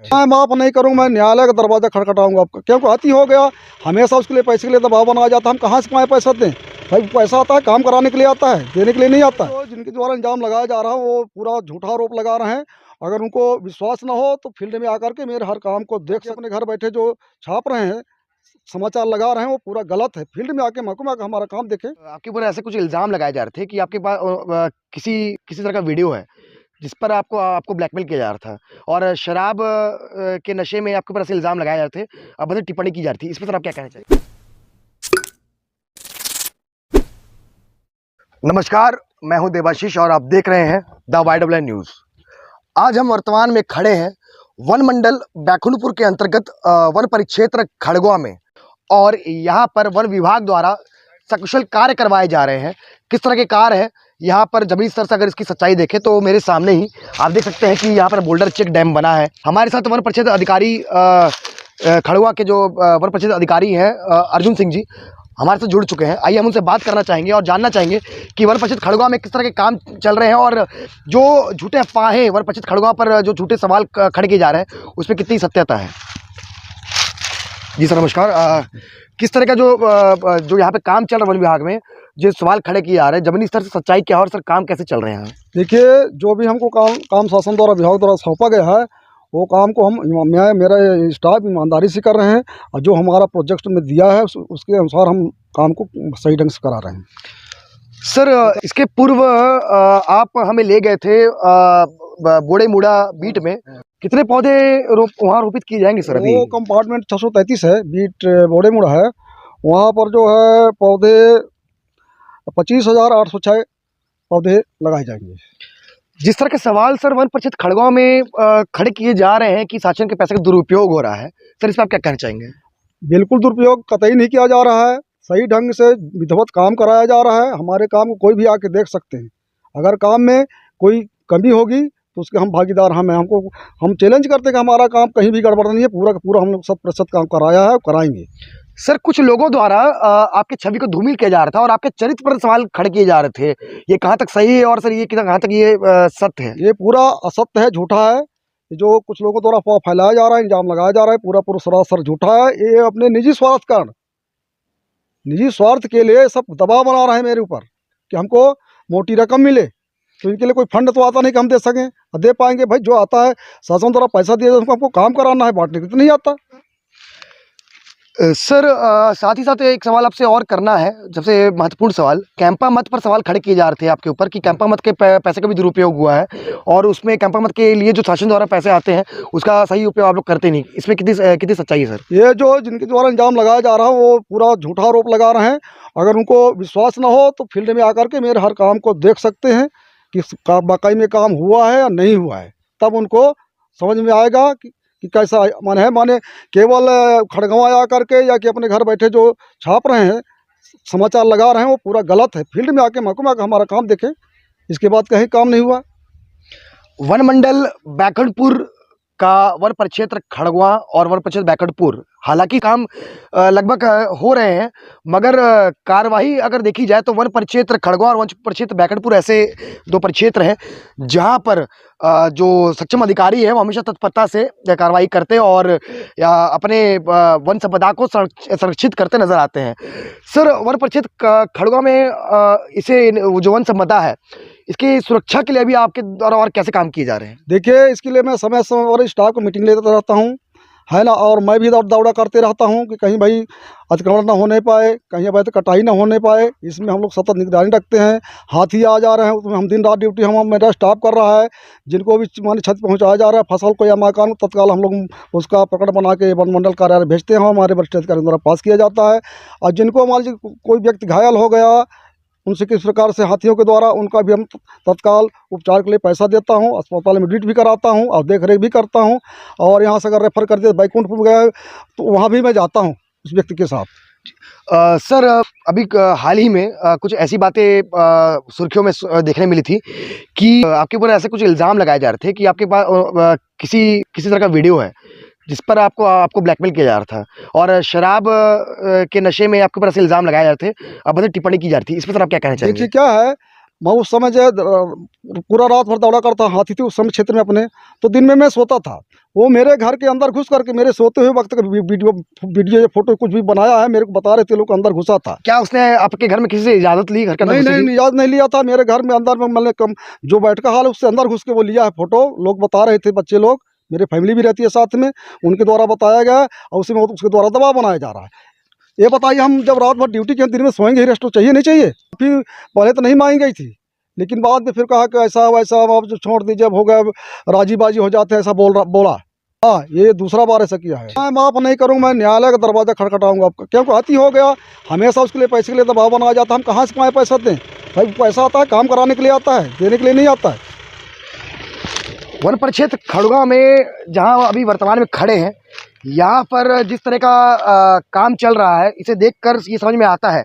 मैं माफ नहीं करूँगा, मैं न्यायालय का दरवाजा खटखटाऊंगा आपका, क्योंकि अति हो गया। हमेशा उसके लिए पैसे के लिए दबाव बनाया जाता है। हम कहाँ से पाए पैसा दें भाई? पैसा आता है काम कराने के लिए आता है, देने के लिए नहीं आता। तो जिनके द्वारा इल्जाम लगाया जा रहा है वो पूरा झूठा आरोप लगा रहे हैं। अगर उनको विश्वास ना हो तो फील्ड में आकर के मेरे हर काम को देख अपने घर बैठे जो छाप रहे हैं, समाचार लगा रहे हैं, वो पूरा गलत है। फील्ड में आके महकमा आके हमारा काम देखें। आपके ऊपर ऐसे कुछ इल्ज़ाम लगाए जा रहे थे कि आपके पास किसी किसी तरह का वीडियो है जिस पर आपको आपको ब्लैकमेल किया जा रहा था और शराब के नशे में आपके ऊपर ऐसे इल्ज़ाम लगाए जा रहे थे, अभद्र टिप्पणी की जा रही थी। इस पर सर आप क्या कहना चाहिए? नमस्कार, मैं हूं देवाशीष और आप देख रहे हैं द YWN न्यूज़। आज हम वर्तमान में खड़े हैं वन मंडल बैकुंठपुर के अंतर्गत वन परिक्षेत्र खड़गवा में, और यहाँ पर वन विभाग द्वारा सकुशल कार्य करवाए जा रहे हैं। किस तरह के कार्य है यहाँ पर, जमीनी स्तर से अगर इसकी सच्चाई देखें तो मेरे सामने ही आप देख सकते हैं कि यहाँ पर बोल्डर चेक डैम बना है। हमारे साथ वन परिक्षेत्र अधिकारी खड़गवा के जो वन परिक्षेत्र अधिकारी हैं अर्जुन सिंह जी हमारे साथ जुड़ चुके हैं। आइए हम उनसे बात करना चाहेंगे और जानना चाहेंगे कि वन परिषद खड़गवा में किस तरह के काम चल रहे हैं और जो झूठे अफवाहें वन परिषद खड़गवा पर जो झूठे सवाल खड़े किए जा रहे हैं उसमें कितनी सत्यता है। जी सर नमस्कार। किस तरह का जो यहाँ पे काम चल रहा है वन विभाग में, जो सवाल खड़े किए जा रहे हैं, जमीनी स्तर से सच्चाई क्या है और सर काम कैसे चल रहे हैं? देखिए, जो भी हमको काम शासन द्वारा विभाग द्वारा सौंपा गया है वो काम को मेरा स्टाफ ईमानदारी से कर रहे हैं, और जो हमारा प्रोजेक्ट में दिया है उसके अनुसार हम काम को सही ढंग से करा रहे हैं। सर इसके पूर्व आप हमें ले गए थे बोड़े मुड़ा बीट में, कितने पौधे वहाँ रोपित किए जाएंगे सर? अभी वो कंपार्टमेंट 633 है, बीट बोड़े मुड़ा है, वहाँ पर जो है पौधे 25,806 पौधे लगाए जाएंगे। जिस तरह के सवाल सर वन परिषद खड़गवा में खड़े किए जा रहे हैं कि शासन के पैसे का दुरुपयोग हो रहा है, सर इस पर आप क्या कहना चाहेंगे? बिल्कुल दुरुपयोग कतई नहीं किया जा रहा है, सही ढंग से विधिवत काम कराया जा रहा है। हमारे काम को कोई भी आके देख सकते हैं। अगर काम में कोई कमी होगी तो उसके हम भागीदार हम चैलेंज करते हैं कि हमारा काम कहीं भी गड़बड़ नहीं है, पूरा का पूरा हम लोग 100% काम कराया है और कराएंगे। सर कुछ लोगों द्वारा आपके छवि को धूमिल किया जा रहा था और आपके चरित्र पर सवाल खड़े किए जा रहे थे, ये कहाँ तक सही है और सर ये कहाँ तक ये सत्य है? ये पूरा असत्य है, झूठा है। जो कुछ लोगों द्वारा अफवाह फैलाया जा रहा है, इल्जाम लगाया जा रहा है, पूरा सरासर झूठा है। ये अपने निजी स्वार्थ के लिए सब दबाव बना रहे हैं मेरे ऊपर कि हमको मोटी रकम मिले, तो इनके लिए कोई फंड तो आता नहीं कि हम दे सकें और दे पाएंगे। भाई जो आता है शासन द्वारा पैसा दिया जाता है, हमको काम कराना है, बांटने के तो नहीं आता। सर साथ ही साथ एक सवाल आपसे और करना है, सबसे महत्वपूर्ण सवाल, कैंपा मत पर सवाल खड़े किए जा रहे थे आपके ऊपर कि कैंपा मत के पैसे का भी दुरुपयोग हुआ है और उसमें कैंपा मत के लिए जो शासन द्वारा पैसे आते हैं उसका सही उपयोग आप लोग करते नहीं। इसमें कितनी सच्चाई है सर? ये जो जिनके द्वारा इल्जाम लगाया जा रहा है वो पूरा झूठा आरोप लगा रहे हैं। अगर उनको विश्वास ना हो तो फील्ड में आकर के मेरे हर काम को देख सकते हैं कि वाकई में काम हुआ है या नहीं हुआ है, तब उनको समझ में आएगा कि कैसा माने केवल खड़गवा आ करके या कि अपने घर बैठे जो छाप रहे हैं, समाचार लगा रहे हैं, वो पूरा गलत है। फील्ड में आके महकमा आके हमारा काम देखें, इसके बाद कहीं काम नहीं हुआ। वन मंडल बैकुंठपुर का वन परिक्षेत्र खड़गवा और वन परिक्षेत्र बैकुंठपुर, हालांकि काम लगभग हो रहे हैं, मगर कार्यवाही अगर देखी जाए तो वन परिक्षेत्र खड़गवा और वन परिक्षेत्र बैकुंठपुर ऐसे दो परिक्षेत्र हैं जहां पर जो सक्षम अधिकारी है वो हमेशा तत्परता से कार्रवाई करते हैं और अपने वन संपदा को संरक्षित करते नजर आते हैं। सर वन परिक्षेत्र खड़गवा में इसे जो वन संपदा है इसकी सुरक्षा के लिए भी आपके द्वारा और कैसे काम किए जा रहे हैं? देखिए, इसके लिए मैं समय समय पर स्टाफ को मीटिंग लेता रहता हूँ, है ना, और मैं भी दौड़ा करते रहता हूँ कि कहीं भाई अतिक्रमण ना होने पाए, कहीं अवैध कटाई ना होने पाए। इसमें हम लोग सतत निगरानी रखते हैं। हाथी आ जा रहे हैं उसमें हम दिन रात ड्यूटी मेरा स्टाफ कर रहा है। जिनको भी माने क्षति पहुँचाया जा रहा है फसल को या मकान को, तत्काल हम लोग उसका पकड़ बना के वन मंडल कार्यालय भेजते हैं, हमारे वरिष्ठ अधिकारियों द्वारा पास किया जाता है। और जिनको मान लीजिए कोई व्यक्ति घायल हो गया, उनसे किस प्रकार से हाथियों के द्वारा उनका भी हम तत्काल उपचार के लिए पैसा देता हूं, अस्पताल में एडमिट भी कराता हूं और देख रेख भी करता हूं। और यहां से अगर रेफ़र कर दिया बैकुंठपुर गया तो वहां भी मैं जाता हूं उस व्यक्ति के साथ। सर अभी हाल ही में कुछ ऐसी बातें सुर्खियों में देखने मिली थी कि आपके ऊपर ऐसे कुछ इल्ज़ाम लगाए जा रहे थे कि आपके पास किसी तरह का वीडियो है जिस पर आपको ब्लैकमेल किया जा रहा था और शराब के नशे में आपके ऊपर ऐसे इल्ज़ाम लगाए जा रहे थे, अभद्र टिप्पणी की जा रही थी। इस पर सर आप क्या कहना चाहेंगे? देखिए क्या है, मैं उस समय जो है पूरा रात भर दौड़ा करता हाथी थी उस समय क्षेत्र में अपने, तो दिन में मैं सोता था। वो मेरे घर के अंदर घुस करके मेरे सोते हुए वक्त का वीडियो या फोटो कुछ भी बनाया है, मेरे को बता रहे थे लोग अंदर घुसा था। क्या उसने आपके घर में किसी से इजाजत ली घर के अंदर नहीं घुसने की? नहीं, इजाज़त नहीं लिया था। मेरे घर में अंदर में मतलब कम जो बैठका हाल है उससे अंदर घुस के वो लिया है फोटो, लोग बता रहे थे, बच्चे लोग, मेरे फैमिली भी रहती है साथ में, उनके द्वारा बताया गया है और उसी में उसके द्वारा दबाव बनाया जा रहा है। ये बताइए, हम जब रात भर ड्यूटी के दिन में सोएंगे ही, रेस्ट तो चाहिए नहीं चाहिए? फिर पहले तो नहीं मांगी गई थी, लेकिन बाद में फिर कहा कि ऐसा वैसा, आप जो छोड़ दीजिए, अब हो गया, राजी बाजी हो जाते हैं, ऐसा बोला। हाँ, ये दूसरा बार ऐसा किया है। मैं माफ़ नहीं करूँगा, मैं न्यायालय का दरवाज़ा खटखटाऊंगा आपका, क्योंकि अति हो गया। हमेशा उसके लिए पैसे के लिए दबाव बनाया जाता है, हम कहाँ से कमाएं पैसा दें? भाई पैसा आता है काम कराने के लिए आता है, देने के लिए नहीं आता है। वन परिक्षेत्र खड़गवा में जहां अभी वर्तमान में खड़े हैं, यहाँ पर जिस तरह का काम चल रहा है, इसे देखकर ये समझ में आता है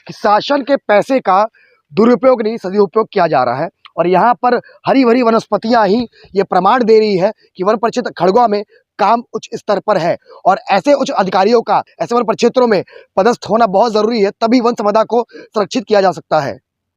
कि शासन के पैसे का दुरुपयोग नहीं सदुपयोग किया जा रहा है। और यहाँ पर हरी भरी वनस्पतियाँ ही ये प्रमाण दे रही है कि वन परिक्षेत्र खड़गवा में काम उच्च स्तर पर है। और ऐसे उच्च अधिकारियों का ऐसे वन परिक्षेत्रों में पदस्थ होना बहुत ज़रूरी है, तभी वन संपदा को सुरक्षित किया जा सकता है।